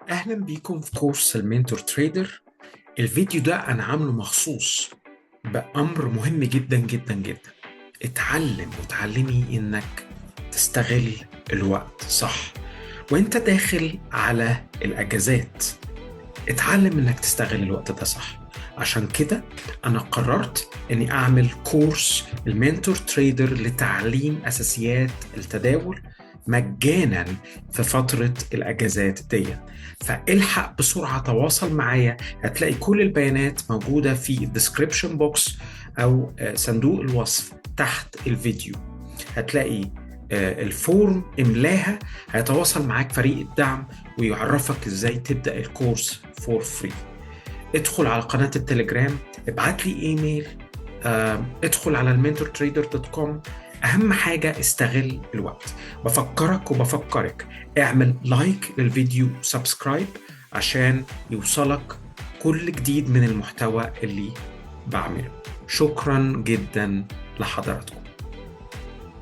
أهلا بيكم في كورس المنتور تريدر. الفيديو ده أنا عامله مخصوص بأمر مهم جدا جدا جدا. اتعلم وتعلمي إنك تستغل الوقت صح وإنت داخل على الأجازات. اتعلم إنك تستغل الوقت ده صح. عشان كده أنا قررت إني أعمل كورس المنتور تريدر لتعليم أساسيات التداول مجانا في فترة الأجازات دي. فالحق بسرعة، تواصل معايا. هتلاقي كل البيانات موجودة في الديسكريبشن بوكس أو صندوق الوصف تحت الفيديو. هتلاقي الفورم املاها، هيتواصل معاك فريق الدعم ويعرفك ازاي تبدأ الكورس فور فري. ادخل على قناة التليجرام، ابعت لي ايميل، ادخل على المنتورتريدر.com. اهم حاجة استغل الوقت. بفكرك وبفكرك اعمل لايك للفيديو وسبسكرايب عشان يوصلك كل جديد من المحتوى اللي بعمله. شكرا جدا لحضراتكم.